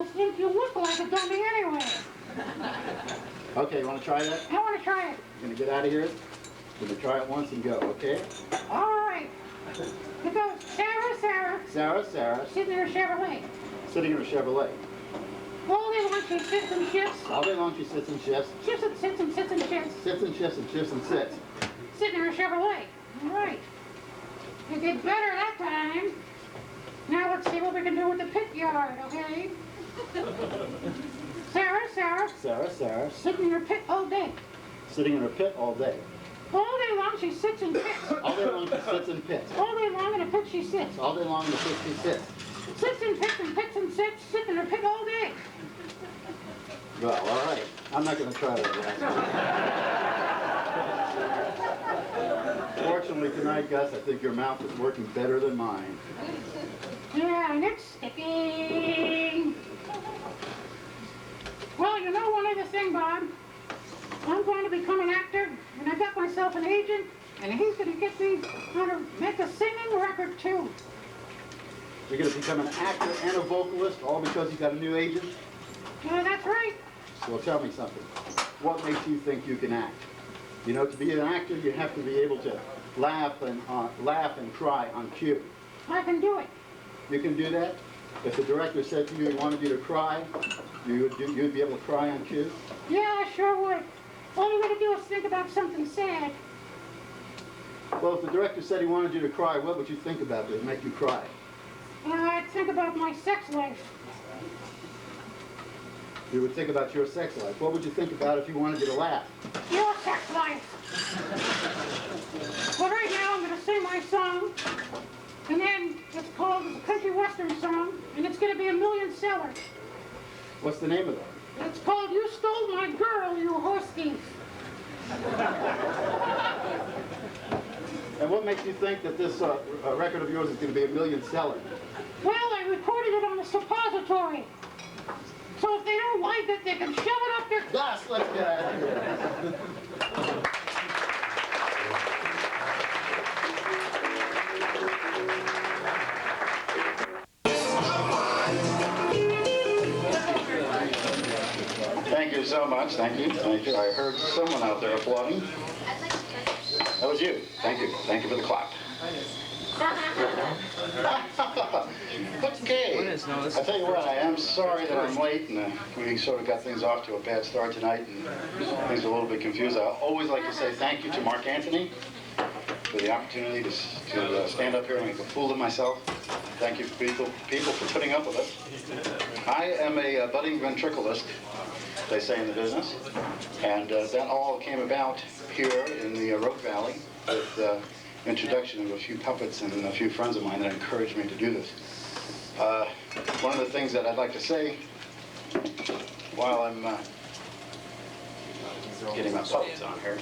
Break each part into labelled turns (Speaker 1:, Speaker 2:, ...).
Speaker 1: think you look like a dummy anyway.
Speaker 2: Okay, you want to try that?
Speaker 1: I want to try it.
Speaker 2: You're going to get out of here? You're going to try it once and go, okay?
Speaker 1: All right. It goes Sarah.
Speaker 2: Sarah.
Speaker 1: Sitting in her Chevrolet.
Speaker 2: Sitting in a Chevrolet.
Speaker 1: All day long she sits and shifts.
Speaker 2: All day long she sits and shifts.
Speaker 1: Shifts and sits and sits and shifts.
Speaker 2: Sits and shifts and shifts and sits.
Speaker 1: Sitting in her Chevrolet. All right. You did better that time. Now let's see what we can do with the pit yard, okay? Sarah. Sitting in her pit all day.
Speaker 2: Sitting in her pit all day.
Speaker 1: All day long she sits and pits.
Speaker 2: All day long she sits and pits.
Speaker 1: All day long in a pit she sits.
Speaker 2: All day long in the pit she sits.
Speaker 1: Sits and pits and pits and sits. Sitting in her pit all day.
Speaker 2: Well, all right. I'm not going to try that. Fortunately tonight, Gus, I think your mouth is working better than mine.
Speaker 1: Yeah, and it's sticking. Well, you know one other thing, Bob. I'm going to become an actor, and I got myself an agent, and he's going to get me on to make a singing record, too.
Speaker 2: You're going to become an actor and a vocalist, all because you got a new agent?
Speaker 1: Yeah, that's right.
Speaker 2: Well, tell me something. What makes you think you can act? You know, to be an actor, you have to be able to laugh and cry on cue.
Speaker 1: I can do it.
Speaker 2: You can do that? If the director said to you he wanted you to cry, you'd be able to cry on cue?
Speaker 1: Yeah, I sure would. All you gotta do is think about something sad.
Speaker 2: Well, if the director said he wanted you to cry, what would you think about that would make you cry?
Speaker 1: I'd think about my sex life.
Speaker 2: You would think about your sex life. What would you think about if he wanted you to laugh?
Speaker 1: Your sex life. Well, right now I'm gonna sing my song, and then it's called a country western song, and it's gonna be a million seller.
Speaker 2: What's the name of it?
Speaker 1: It's called You Stole My Girl, You Horse Thief.
Speaker 2: And what makes you think that this record of yours is going to be a million seller?
Speaker 1: Well, I recorded it on a suppository. So if they don't like it, they can shove it up their...
Speaker 2: Gus, let's get out of here. Thank you so much. Thank you. I heard someone out there applauding. That was you. Thank you. Thank you for the clap. Okay. I tell you what, I am sorry that I'm late, and we sort of got things off to a bad start tonight, and things are a little bit confused. I always like to say thank you to Mark Anthony for the opportunity to stand up here and make a fool of myself. Thank you, people for putting up with us. I am a budding ventriloquist, they say in the business, and that all came about here in the Rogue Valley with the introduction of a few puppets and a few friends of mine that encouraged me to do this. One of the things that I'd like to say while I'm getting my puppets on here,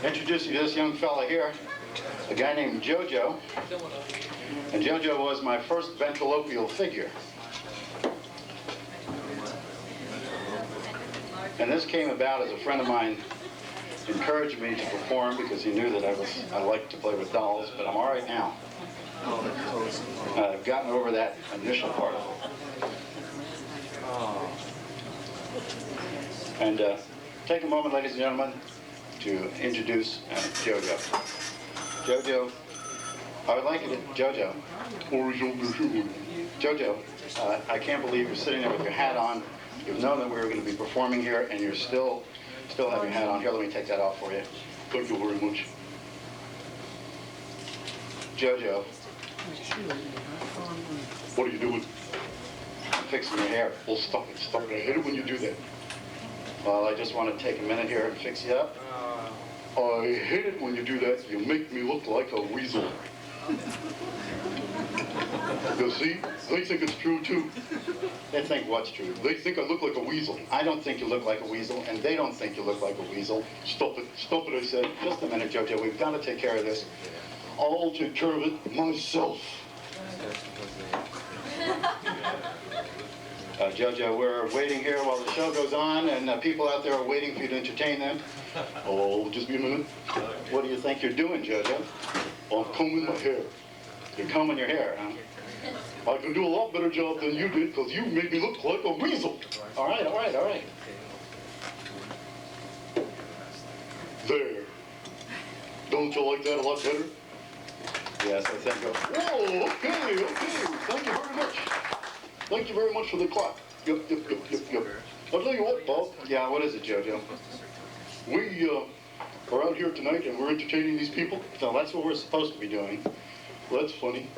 Speaker 2: introduce you to this young fella here, a guy named Jojo. And Jojo was my first ventriloquial figure. And this came about as a friend of mine encouraged me to perform because he knew that I liked to play with dolls, but I'm all right now. I've gotten over that initial part of it. And take a moment, ladies and gentlemen, to introduce Jojo. Jojo, I would like you to, Jojo, I can't believe you're sitting there with your hat on. You've known that we were going to be performing here, and you're still have your hat on. Here, let me take that off for you. Thank you very much. Jojo, what are you doing? I'm fixing your hair. Well, stop it. I hate it when you do that. Well, I just want to take a minute here and fix you up. I hate it when you do that. You make me look like a weasel. You see? They think it's true, too. They think what's true? They think I look like a weasel. I don't think you look like a weasel, and they don't think you look like a weasel. Stop it, I said. Just a minute, Jojo. We've got to take care of this. I'll take care of it myself. Jojo, we're waiting here while the show goes on, and people out there are waiting for you to entertain them. Oh, just be a minute. What do you think you're doing, Jojo? I'm combing my hair. You're combing your hair, huh? I can do a lot better job than you did because you made me look like a weasel. All right, all right, all right. There. Don't you like that a lot better? Yes, I think. Whoa, okay, okay. Thank you very much. Thank you very much for the clap. Yep. I'll tell you what, Bob. Yeah, what is it, JoJo? We are out here tonight and we're entertaining these people. So that's what we're supposed to be doing. Well, that's funny.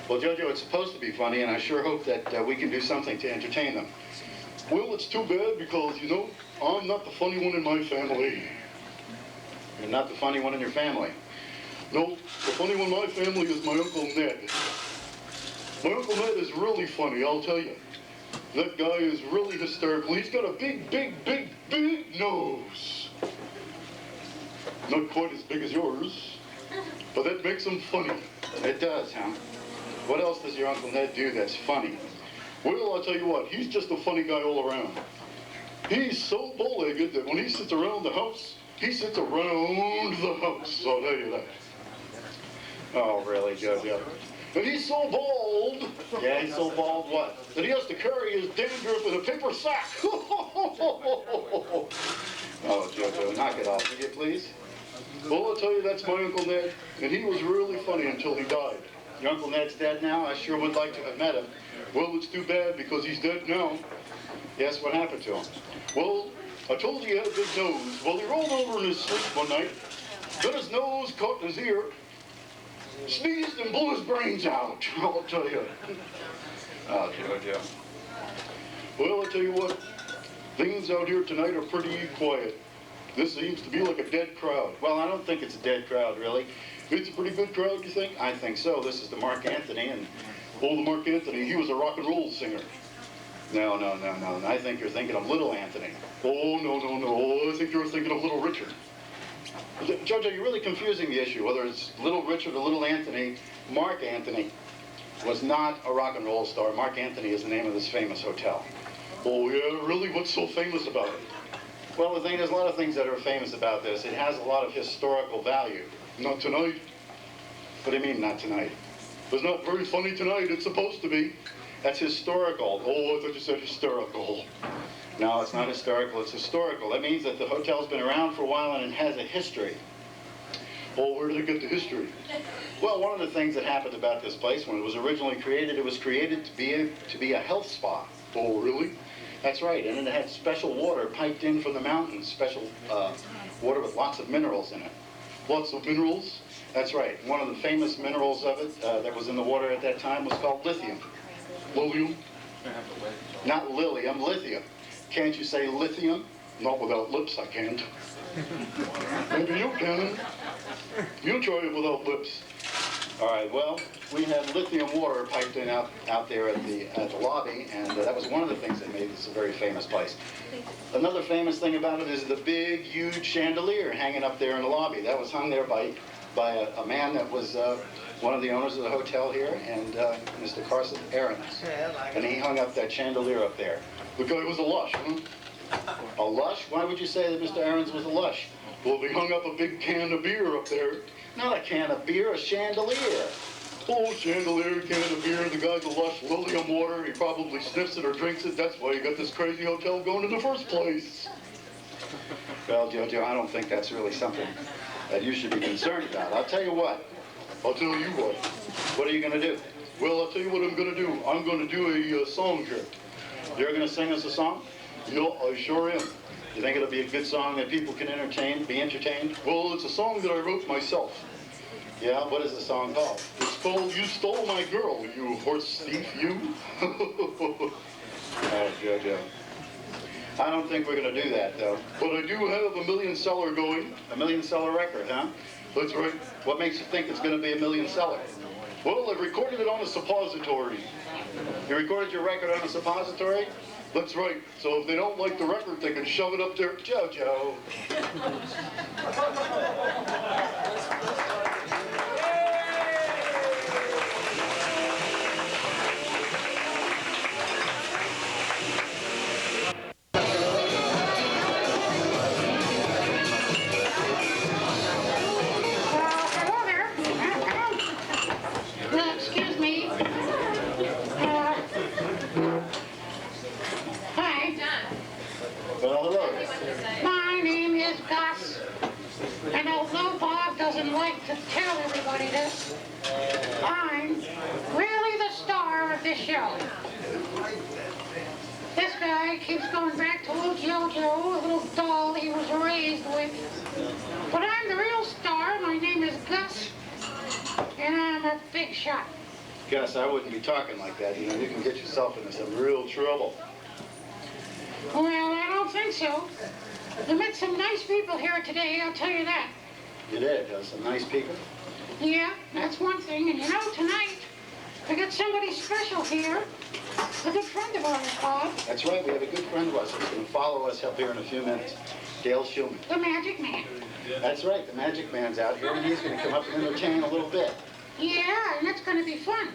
Speaker 2: Well, JoJo, it's supposed to be funny, and I sure hope that we can do something to entertain them. Well, it's too bad because, you know, I'm not the funny one in my family. You're not the funny one in your family? No, the funny one in my family is my Uncle Ned. My Uncle Ned is really funny, I'll tell you. That guy is really hysterical. He's got a big nose. Not quite as big as yours, but that makes him funny. It does, huh? What else does your Uncle Ned do that's funny? Well, I'll tell you what, he's just a funny guy all around. He's so bow-legged that when he sits around the house, he sits around the house, I'll tell you that. Oh, really, JoJo? And he's so bald. Yeah, he's so bald what? That he has to carry his dandruff in a paper sack. Oh, JoJo, knock it off, will you please? Well, I'll tell you, that's my Uncle Ned, and he was really funny until he died. Your Uncle Ned's dead now? I sure would like to have met him. Well, it's too bad because he's dead now. Yes, what happened to him? Well, I told you he had a big nose. Well, he rolled over in his sleep one night, got his nose caught in his ear, sneezed and blew his brains out, I'll tell you. Oh, JoJo. Well, I'll tell you what, things out here tonight are pretty quiet. This seems to be like a dead crowd. Well, I don't think it's a dead crowd, really. It's a pretty good crowd, you think? I think so. This is the Mark Anthony, and the Mark Anthony, he was a rock and roll singer. No. I think you're thinking of Little Anthony. Oh, no. I think you're thinking of Little Richard. JoJo, you're really confusing the issue. Whether it's Little Richard or Little Anthony, Mark Anthony was not a rock and roll star. Mark Anthony is the name of this famous hotel. Oh, yeah? Really? What's so famous about it? Well, the thing, there's a lot of things that are famous about this. It has a lot of historical value. Not tonight. What do you mean, not tonight? It's not very funny tonight. It's supposed to be. That's historical. Oh, I thought you said hysterical. No, it's not historical. It's historical. That means that the hotel's been around for a while and it has a history. Oh, where did it get the history? Well, one of the things that happened about this place when it was originally created, it was created to be a health spa. Oh, really? That's right. And it had special water piped in from the mountains, special water with lots of minerals in it. Lots of minerals? That's right. One of the famous minerals of it that was in the water at that time was called lithium. Lilium? Not lilium, lithium. Can't you say lithium? Not without lips, I can't. Maybe you can. You try it without lips. All right, well, we had lithium water piped in out there at the lobby, and that was one of the things that made this a very famous place. Another famous thing about it is the big, huge chandelier hanging up there in the lobby. That was hung there by a man that was one of the owners of the hotel here, and Mr. Carson Aarons. And he hung up that chandelier up there. The guy was a lush, huh? A lush? Why would you say that Mr. Aarons was a lush? Well, they hung up a big can of beer up there. Not a can of beer, a chandelier. Oh, chandelier, can of beer. The guy's a lush, lilium water. He probably sniffs it or drinks it. That's why you got this crazy hotel going in the first place. Well, JoJo, I don't think that's really something that you should be concerned about. I'll tell you what. I'll tell you what. What are you going to do? Well, I'll tell you what I'm going to do. I'm going to do a song here. You're going to sing us a song? Yeah, I sure am. You think it'll be a good song that people can be entertained? Well, it's a song that I wrote myself. Yeah, what is the song called? It's called You Stole My Girl, You Horse Thief, You. Oh, JoJo. I don't think we're going to do that, though. But I do have a million-seller going. A million-seller record, huh? That's right. What makes you think it's going to be a million-seller? Well, I've recorded it on a suppository. You recorded your record on a suppository? That's right. So if they don't like the record, they can shove it up there. JoJo.
Speaker 1: Hello there. I'm really the star of this show. This guy keeps going back to little JoJo, a little doll he was raised with. But I'm the real star. My name is Gus, and I'm a big shot.
Speaker 2: Gus, I wouldn't be talking like that. You know, you can get yourself into some real trouble.
Speaker 1: Well, I don't think so. I met some nice people here today, I'll tell you that.
Speaker 2: You did, some nice people.
Speaker 1: Yeah, that's one thing. And you know, tonight, I got somebody special here. A good friend of ours, Bob.
Speaker 2: That's right, we have a good friend of ours who's going to follow us up here in a few minutes. Dale Schumann.
Speaker 1: The Magic Man.
Speaker 2: That's right, the Magic Man's out here, and he's going to come up and entertain a little bit.
Speaker 1: Yeah, and that's going to be fun.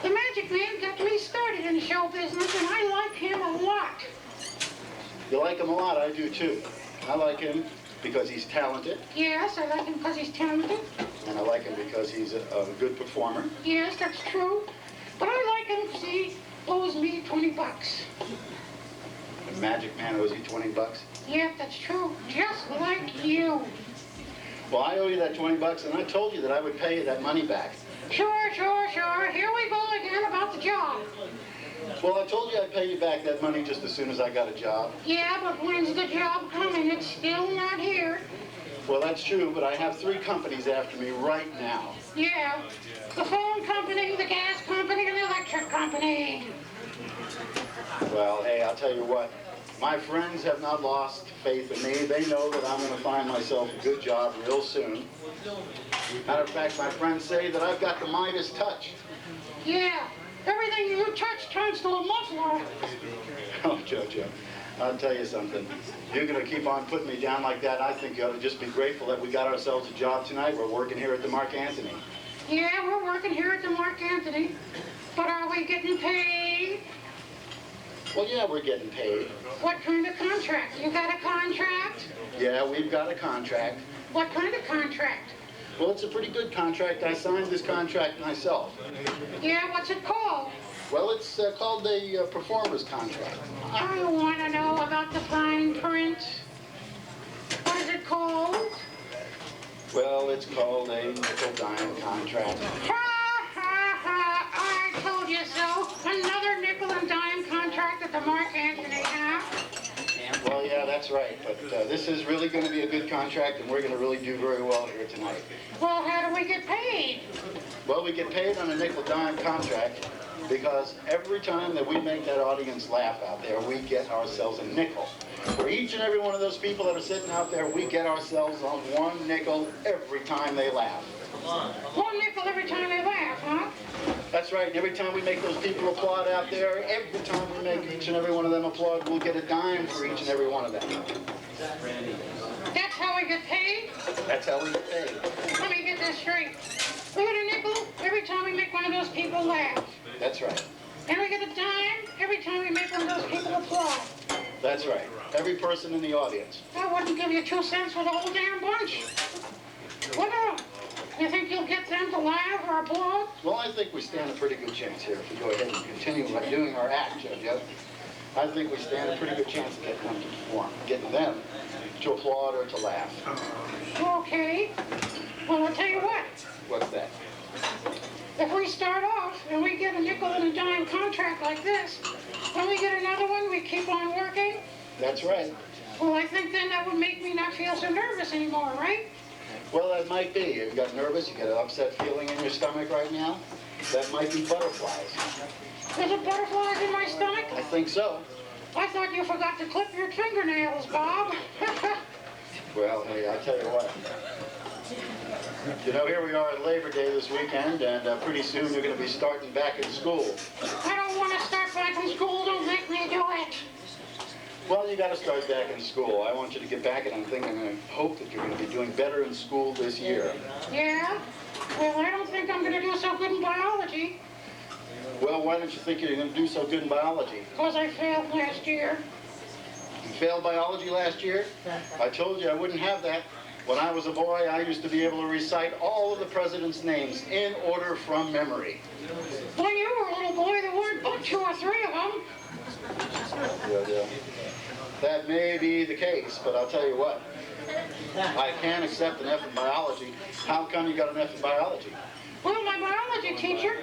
Speaker 1: The Magic Man got me started in the show business, and I like him a lot.
Speaker 2: You like him a lot, I do too. I like him because he's talented,
Speaker 1: Yes, I like him because he's talented.
Speaker 2: and I like him because he's a good performer.
Speaker 1: Yes, that's true. But I like him because he owes me $20.
Speaker 2: The Magic Man owes you 20 bucks.
Speaker 1: Yeah, that's true. Just like you.
Speaker 2: Well, I owe you that 20 bucks, and I told you that I would pay you that money back.
Speaker 1: Sure. Here we go again about the job.
Speaker 2: Well, I told you I'd pay you back that money just as soon as I got a job.
Speaker 1: Yeah, but when's the job coming? It's still not here.
Speaker 2: Well, that's true, but I have 3 companies after me right now.
Speaker 1: Yeah, the phone company, the gas company, and the electric company.
Speaker 2: Well, hey, I'll tell you what. My friends have not lost faith in me. They know that I'm going to find myself a good job real soon. Matter of fact, my friends say that I've got the Midas touch.
Speaker 1: Yeah, everything you touch turns to a muffler.
Speaker 2: Oh, JoJo, I'll tell you something. You're going to keep on putting me down like that. I think you ought to just be grateful that we got ourselves a job tonight. We're working here at the Mark Antony.
Speaker 1: Yeah, we're working here at the Mark Antony. But are we getting paid?
Speaker 2: Well, yeah, we're getting paid.
Speaker 1: What kind of contract? You got a contract?
Speaker 2: Yeah, we've got a contract.
Speaker 1: What kind of contract?
Speaker 2: Well, it's a pretty good contract. I signed this contract myself.
Speaker 1: Yeah, what's it called?
Speaker 2: Well, it's called the performer's contract.
Speaker 1: I want to know about the fine print. What is it called?
Speaker 2: Well, it's called a nickel-dime contract.
Speaker 1: I told you so. Another nickel and dime contract at the Mark Antony, huh?
Speaker 2: Well, yeah, that's right. But this is really going to be a good contract, and we're going to really do very well here tonight.
Speaker 1: Well, how do we get paid?
Speaker 2: Well, we get paid on a nickel-dime contract because every time that we make that audience laugh out there, we get ourselves a nickel. For each and every one of those people that are sitting out there, we get ourselves on 1 nickel every time they laugh.
Speaker 1: 1 nickel every time they laugh, huh?
Speaker 2: That's right. And every time we make those people applaud out there, every time we make each and every one of them applaud, we'll get a dime for each and every one of them.
Speaker 1: That's how we get paid?
Speaker 2: That's how we get paid.
Speaker 1: Let me get this straight. We get a nickel every time we make one of those people laugh.
Speaker 2: That's right.
Speaker 1: And we get a dime every time we make one of those people applaud.
Speaker 2: That's right. Every person in the audience.
Speaker 1: I wouldn't give you 2 cents for the whole damn bunch. What now? You think you'll get them to laugh or applaud?
Speaker 2: Well, I think we stand a pretty good chance here if we go ahead and continue doing our act, JoJo. I think we stand a pretty good chance of getting them to perform, getting them to applaud or to laugh.
Speaker 1: Okay. Well, I'll tell you what.
Speaker 2: What's that?
Speaker 1: If we start off and we get a nickel and a dime contract like this, when we get another one, we keep on working.
Speaker 2: That's right.
Speaker 1: Well, I think then that would make me not feel so nervous anymore, right?
Speaker 2: Well, that might be. You got nervous, you got an upset feeling in your stomach right now. That might be butterflies.
Speaker 1: Is it butterflies in my stomach?
Speaker 2: I think so.
Speaker 1: I thought you forgot to clip your fingernails, Bob.
Speaker 2: Well, hey, I'll tell you what. You know, here we are at Labor Day this weekend, and pretty soon you're going to be starting back in school.
Speaker 1: I don't want to start back in school. Don't make me do it.
Speaker 2: Well, you got to start back in school. I want you to get back, and I hope that you're going to be doing better in school this year.
Speaker 1: Yeah? Well, I don't think I'm going to do so good in biology.
Speaker 2: Well, why don't you think you're going to do so good in biology?
Speaker 1: Because I failed last year.
Speaker 2: You failed biology last year? I told you I wouldn't have that. When I was a boy, I used to be able to recite all of the president's names in order from memory.
Speaker 1: When you were a little boy, there weren't but 2 or 3 of them.
Speaker 2: Yeah. That may be the case, but I'll tell you what. I can't accept an F in biology. How come you got an F in biology?
Speaker 1: Well, my biology teacher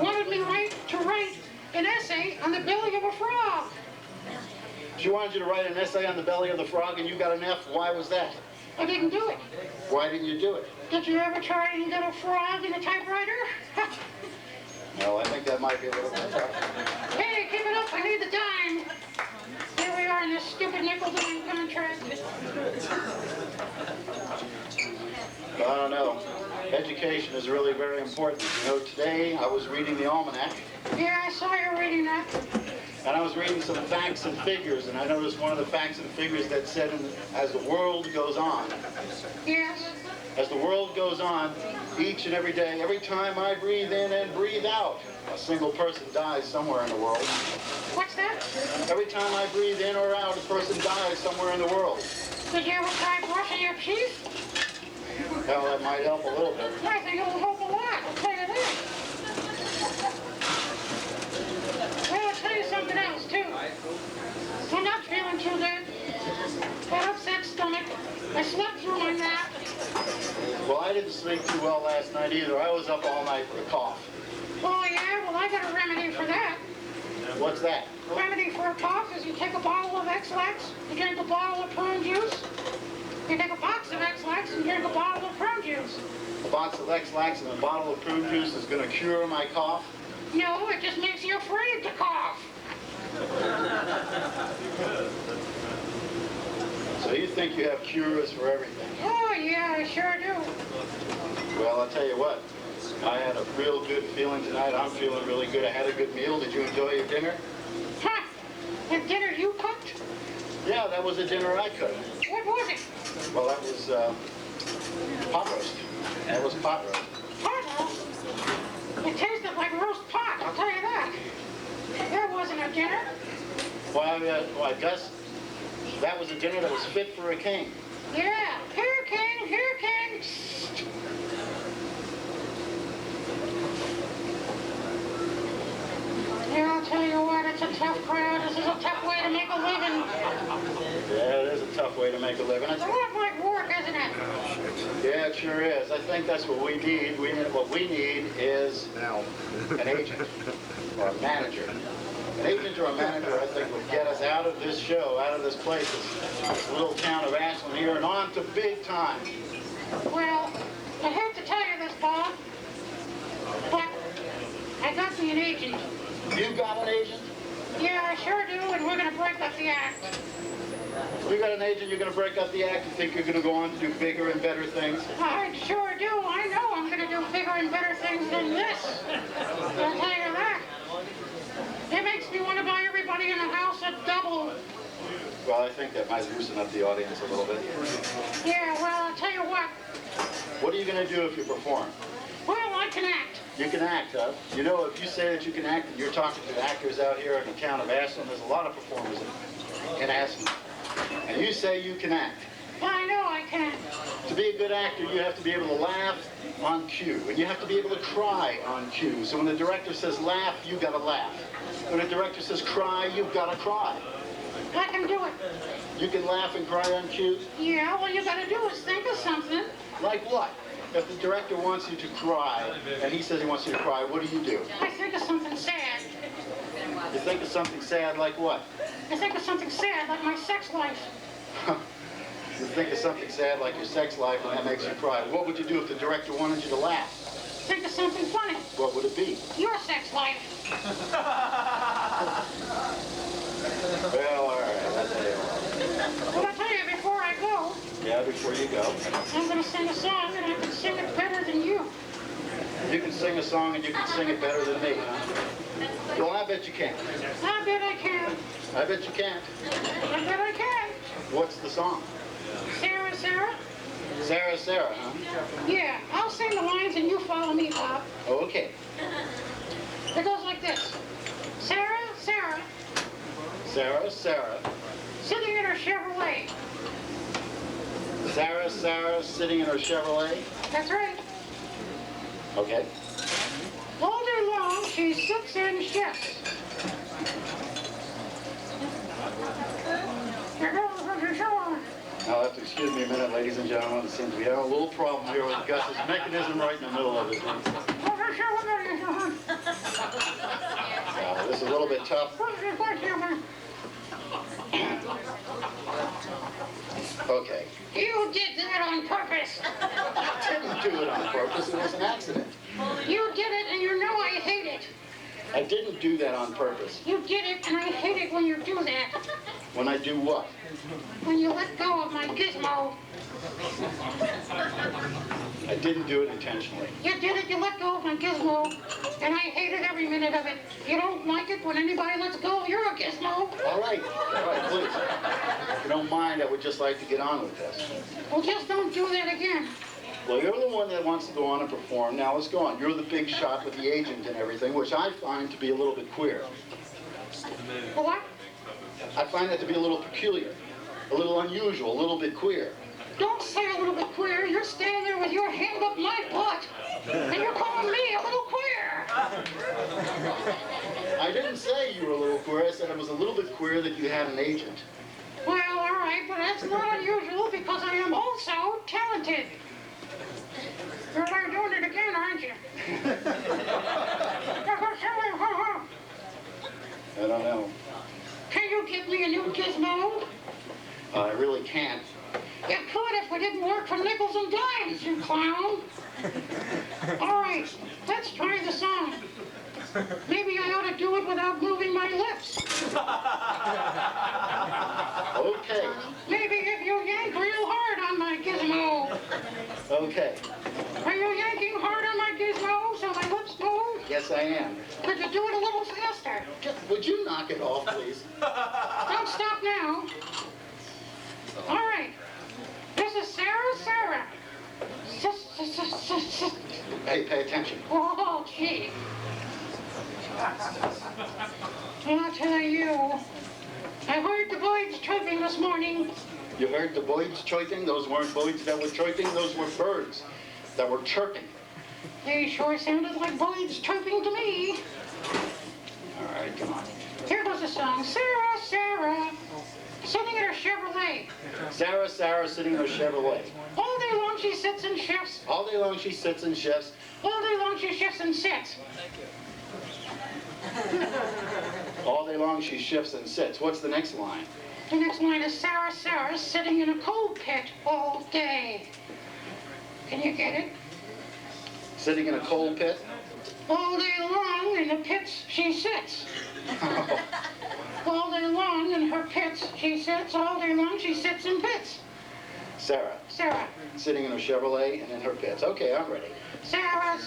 Speaker 1: wanted me to write an essay on the belly of a frog.
Speaker 2: She wanted you to write an essay on the belly of the frog and you got an F. Why was that?
Speaker 1: I didn't do it.
Speaker 2: Why didn't you do it?
Speaker 1: Did you ever try and get a frog in a typewriter?
Speaker 2: No, I think that might be a little bit tough.
Speaker 1: Hey, give it up, I need the dime. Here we are in this stupid nickel dime contract.
Speaker 2: I don't know. Education is really very important. You know, today I was reading the almanac,
Speaker 1: Yeah, I saw you reading that.
Speaker 2: and I was reading some facts and figures, and I noticed one of the facts and figures that said, as the world goes on,
Speaker 1: Yes.
Speaker 2: as the world goes on, each and every day, every time I breathe in and breathe out, a single person dies somewhere in the world.
Speaker 1: What's that?
Speaker 2: Every time I breathe in or out, a person dies somewhere in the world.
Speaker 1: Did you ever try brushing your teeth?
Speaker 2: Well, that might help a little bit.
Speaker 1: I think it'll help a lot, I'll tell you that. Well, I'll tell you something else, too. I'm not feeling too good. Got upset stomach. I slept through my nap.
Speaker 2: Well, I didn't sleep too well last night either. I was up all night with a cough.
Speaker 1: Oh, yeah? Well, I got a remedy for that.
Speaker 2: What's that?
Speaker 1: The remedy for a cough is you take a bottle of X-Lax, you drink a bottle of prune juice, you take a box of X-Lax and drink a bottle of prune juice.
Speaker 2: A box of X-Lax and a bottle of prune juice is going to cure my cough?
Speaker 1: No, it just makes you afraid to cough.
Speaker 2: So you think you have cures for everything?
Speaker 1: Oh, yeah, I sure do.
Speaker 2: Well, I'll tell you what. I had a real good feeling tonight. I'm feeling really good. I had a good meal. Did you enjoy your dinner?
Speaker 1: Huh? The dinner you cooked?
Speaker 2: Yeah, that was a dinner I cooked.
Speaker 1: What was it?
Speaker 2: Well, that was pot roast. That was pot roast.
Speaker 1: Pot roast? It tasted like roast pot, I'll tell you that. That wasn't a dinner.
Speaker 2: Well, I guess that was a dinner that was fit for a king.
Speaker 1: Yeah, here, king, here, king. Yeah, I'll tell you what, it's a tough crowd. This is a tough way to make a living.
Speaker 2: Yeah, it is a tough way to make a living.
Speaker 1: It's a lot like work, isn't it?
Speaker 2: Yeah, it sure is. I think that's what we need. What we need is an agent or a manager. An agent or a manager, I think, would get us out of this show, out of this place, this little town of Ashland here, and on to big time.
Speaker 1: Well, I hate to tell you this, Bob, but I got me an agent.
Speaker 2: You got an agent?
Speaker 1: Yeah, I sure do, and we're going to break up the act.
Speaker 2: You got an agent, you're going to break up the act, you think you're going to go on to do bigger and better things?
Speaker 1: I sure do. I know I'm going to do bigger and better things than this. I'll tell you that. It makes me want to buy everybody in the house a double.
Speaker 2: Well, I think that might loosen up the audience a little bit.
Speaker 1: Yeah, well, I'll tell you what.
Speaker 2: What are you going to do if you perform?
Speaker 1: Well, I can act.
Speaker 2: You can act, huh? You know, if you say that you can act and you're talking to actors out here in the town of Ashland, there's a lot of performers in Ashland. And you say you can act.
Speaker 1: I know I can.
Speaker 2: To be a good actor, you have to be able to laugh on cue, and you have to be able to cry on cue. So when the director says laugh, you gotta laugh. When the director says cry, you've gotta cry.
Speaker 1: I can do it.
Speaker 2: You can laugh and cry on cue?
Speaker 1: Yeah, all you gotta do is think of something.
Speaker 2: Like what? If the director wants you to cry, and he says he wants you to cry, what do?
Speaker 1: I think of something sad.
Speaker 2: You think of something sad like what?
Speaker 1: I think of something sad like my sex life.
Speaker 2: You think of something sad like your sex life, and that makes you cry. What would you do if the director wanted you to laugh?
Speaker 1: Think of something funny.
Speaker 2: What would it be?
Speaker 1: Your sex life.
Speaker 2: Well, all right, that's it.
Speaker 1: Well, I'll tell you before I go,
Speaker 2: Yeah, before you go.
Speaker 1: I'm going to sing a song and I can sing it better than you.
Speaker 2: You can sing a song and you can sing it better than me, huh? Well, I bet you can.
Speaker 1: I bet I can.
Speaker 2: I bet you can't.
Speaker 1: I bet I can.
Speaker 2: What's the song?
Speaker 1: Sarah, Sarah?
Speaker 2: Sarah, Sarah, huh?
Speaker 1: Yeah, I'll sing the lines and you follow me, Bob.
Speaker 2: Okay.
Speaker 1: It goes like this. Sarah, Sarah,
Speaker 2: Sarah, Sarah.
Speaker 1: sitting in her Chevrolet.
Speaker 2: Sarah, Sarah, sitting in her Chevrolet.
Speaker 1: That's right.
Speaker 2: Okay.
Speaker 1: All day long, she sits and shifts. Here goes the show.
Speaker 2: Now, have to excuse me a minute, ladies and gentlemen. It seems we have a little problem here with Gus's mechanism right in the middle of it. This is a little bit tough. Okay.
Speaker 1: You did that on purpose.
Speaker 2: I didn't do it on purpose. It was an accident.
Speaker 1: You did it, and you know I hate it.
Speaker 2: I didn't do that on purpose.
Speaker 1: You did it, and I hate it when you do that.
Speaker 2: When I do what?
Speaker 1: When you let go of my gizmo.
Speaker 2: I didn't do it intentionally.
Speaker 1: You did it, you let go of my gizmo, and I hated every minute of it. You don't like it when anybody lets go of your gizmo.
Speaker 2: All right, please. If you don't mind, I would just like to get on with this.
Speaker 1: Well, just don't do that again.
Speaker 2: Well, you're the one that wants to go on and perform. Now let's go on. You're the big shot with the agent and everything, which I find to be a little bit queer.
Speaker 1: What?
Speaker 2: I find that to be a little peculiar, a little unusual, a little bit queer.
Speaker 1: Don't say a little bit queer. You're standing there with your hand up my butt, and you're calling me a little queer.
Speaker 2: I didn't say you were a little queer. I said it was a little bit queer that you had an agent.
Speaker 1: Well, all right, but that's not unusual because I am also talented. You're doing it again, aren't you?
Speaker 2: I don't know.
Speaker 1: Can you give me a new gizmo?
Speaker 2: I really can't.
Speaker 1: You could if it didn't work for nickels and dimes, you clown. All right, let's try the song. Maybe I ought to do it without moving my lips.
Speaker 2: Okay.
Speaker 1: Maybe if you yank real hard on my gizmo.
Speaker 2: Okay.
Speaker 1: Are you yanking hard on my gizmo so my lips move?
Speaker 2: Yes, I am.
Speaker 1: Could you do it a little faster?
Speaker 2: Would you knock it off, please?
Speaker 1: Don't stop now. All right. This is Sarah.
Speaker 2: Hey, pay attention.
Speaker 1: Oh, gee. I'll tell you. I heard the birds chirping this morning.
Speaker 2: You heard the birds chirping? Those weren't birds that were chirping. Those were birds that were chirping.
Speaker 1: They sure sounded like birds chirping to me.
Speaker 2: All right, come on.
Speaker 1: Here goes the song. Sarah, sitting in her Chevrolet.
Speaker 2: Sarah sitting in her Chevrolet.
Speaker 1: All day long she sits and shifts.
Speaker 2: All day long she sits and shifts.
Speaker 1: All day long she shifts and sits.
Speaker 2: All day long she shifts and sits. What's the next line?
Speaker 1: The next line is Sarah sitting in a coal pit all day. Can you get it?
Speaker 2: Sitting in a coal pit?
Speaker 1: All day long in the pits she sits. All day long in her pits she sits. All day long she sits in pits.
Speaker 2: Sarah. Sitting in her Chevrolet and in her pits. Okay, I'm ready.
Speaker 1: Sarah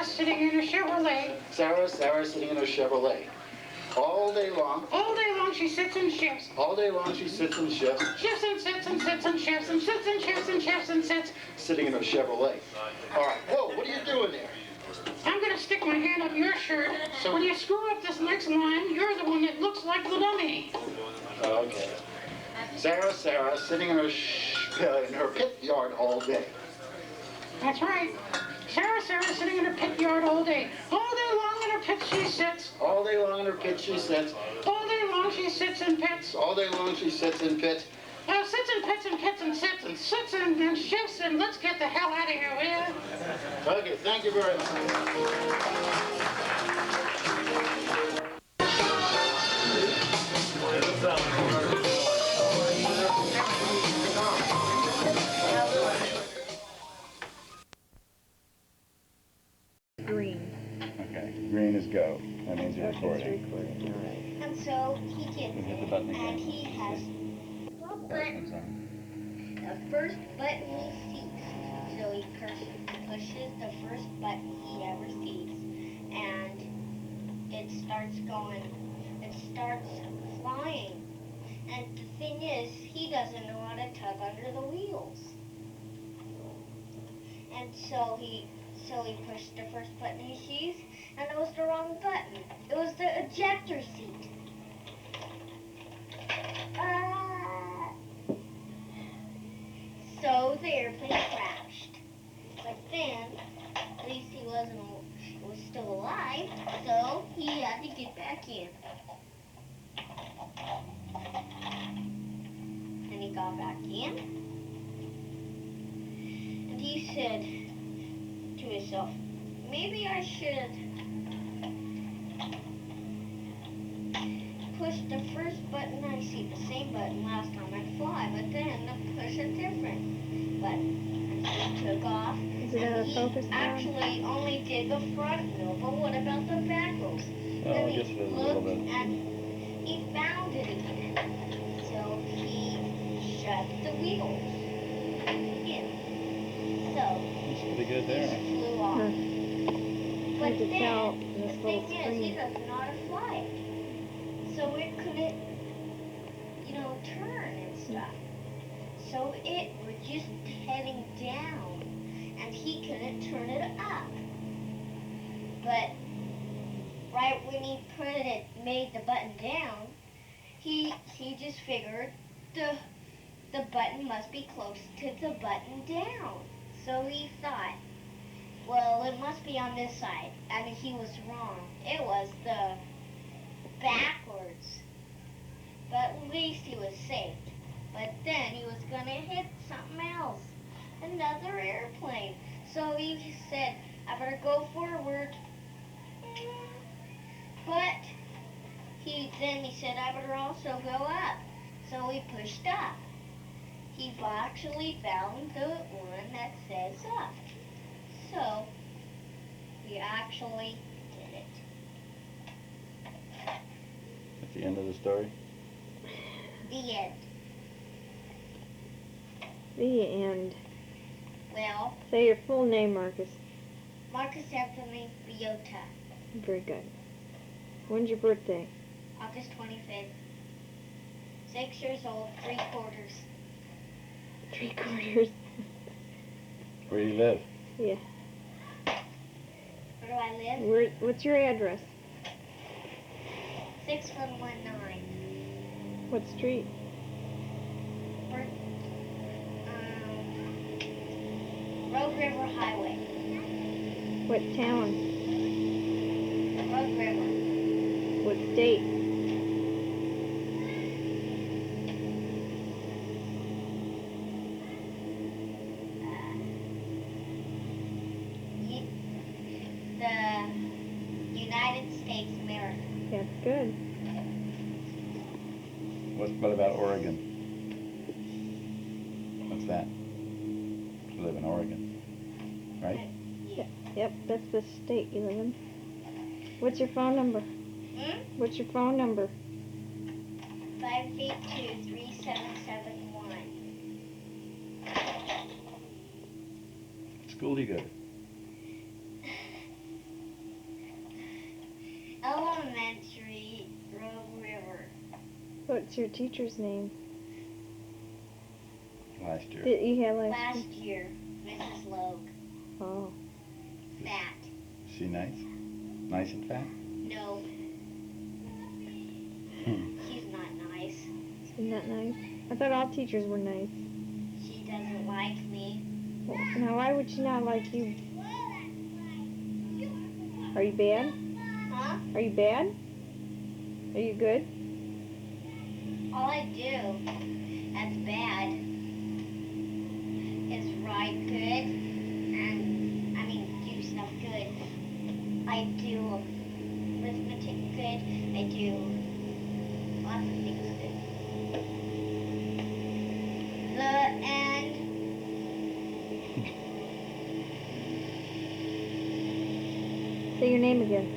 Speaker 1: sitting in a Chevrolet.
Speaker 2: Sarah sitting in her Chevrolet. All day long
Speaker 1: She sits and shifts.
Speaker 2: All day long she sits and shifts.
Speaker 1: Shifts and sits and sits and shifts and sits and shifts and shifts and sits.
Speaker 2: Sitting in her Chevrolet. All right. Whoa, what are you doing there?
Speaker 1: I'm going to stick my hand up your shirt. So when you screw up this next line, you're the one that looks like the dummy.
Speaker 2: Okay. Sarah sitting in her pit yard all day.
Speaker 1: That's right. Sarah sitting in her pit yard all day. All day long in her pit she sits.
Speaker 2: All day long in her pit she sits.
Speaker 1: All day long she sits in pits.
Speaker 2: All day long she sits in pits.
Speaker 1: Sits and pits and pits and sits and sits and shifts and let's get the hell out of here, will you?
Speaker 2: Okay, thank you very much.
Speaker 3: Green.
Speaker 2: Okay, green is go. That means you're recording.
Speaker 4: And so he gets
Speaker 2: Hit the
Speaker 4: it,
Speaker 2: button
Speaker 4: and
Speaker 2: again.
Speaker 4: he has
Speaker 2: Buttons on.
Speaker 4: the first button he sees. So he pushes the first button he ever sees, and it starts going. It starts flying. And the thing is, he doesn't know how to tug under the wheels. And so he pushed the first button he sees, and it was the wrong button. It was the ejector seat. So the airplane crashed. But then, at least he was still alive, so he had to get back in. And he got back in, and he said to himself, maybe I should push the first button. I see the same button last time and fly, but then push a different button. And so it took off.
Speaker 3: Is it out of focus now?
Speaker 4: Actually only did the front wheel, but what about the back wheels?
Speaker 2: Oh, I guess it is a little bit.
Speaker 4: And he found it again. So he shut the wheels again. So
Speaker 2: That's pretty good
Speaker 4: he
Speaker 2: there.
Speaker 4: flew off.
Speaker 3: Huh.
Speaker 4: But
Speaker 3: Hard to tell
Speaker 4: then
Speaker 3: in this
Speaker 4: the
Speaker 3: little
Speaker 4: thing is, he
Speaker 3: screen.
Speaker 4: doesn't know how to fly it. So it couldn't, turn and stuff. So it was just heading down, and he couldn't turn it up. But right when he made the button down, he just figured the button must be close to the button down. So he thought, well, it must be on this side. I mean, he was wrong. It was the backwards. But at least he was safe. But then he was going to hit something else, another airplane. So he said, I better go forward. But then he said, I better also go up. So he pushed up. He actually found the one that says up. So he actually did it.
Speaker 2: That's the end of the story.
Speaker 4: The end.
Speaker 3: The end.
Speaker 4: Well,
Speaker 3: Say your full name, Marcus.
Speaker 4: Marcus Anthony Biota,
Speaker 3: Very good. When's your birthday?
Speaker 4: August 25th. 6 years old, 3/4.
Speaker 3: 3/4.
Speaker 2: Where do you live?
Speaker 3: Yeah.
Speaker 4: Where do I live?
Speaker 3: What's your address?
Speaker 4: 6119.
Speaker 3: What street?
Speaker 4: Road River Highway.
Speaker 3: What town?
Speaker 4: Road River.
Speaker 3: What state?
Speaker 4: The United States of America.
Speaker 3: That's good.
Speaker 2: What about Oregon? What's that? You live in Oregon, right?
Speaker 3: Yep, that's the state you live in. What's your phone number? What's your phone number?
Speaker 4: 582-3771.
Speaker 2: What school do you go to?
Speaker 4: Elementary, Road River.
Speaker 3: What's your teacher's name
Speaker 2: Last year.
Speaker 3: that you had last
Speaker 4: Last
Speaker 3: year?
Speaker 4: year, Mrs. Logue.
Speaker 3: Oh.
Speaker 4: Fat.
Speaker 2: Is she nice? Nice and fat?
Speaker 4: No, she's not nice.
Speaker 3: Isn't that nice? I thought all teachers were nice.
Speaker 4: She doesn't like me.
Speaker 3: Well, now, why would she not like you? Are you bad?
Speaker 4: Huh?
Speaker 3: Are you bad? Are you good?
Speaker 4: All I do that's bad is write good and, do stuff good. I do arithmetic good. I do lots of things good. The end.
Speaker 3: Say your name again.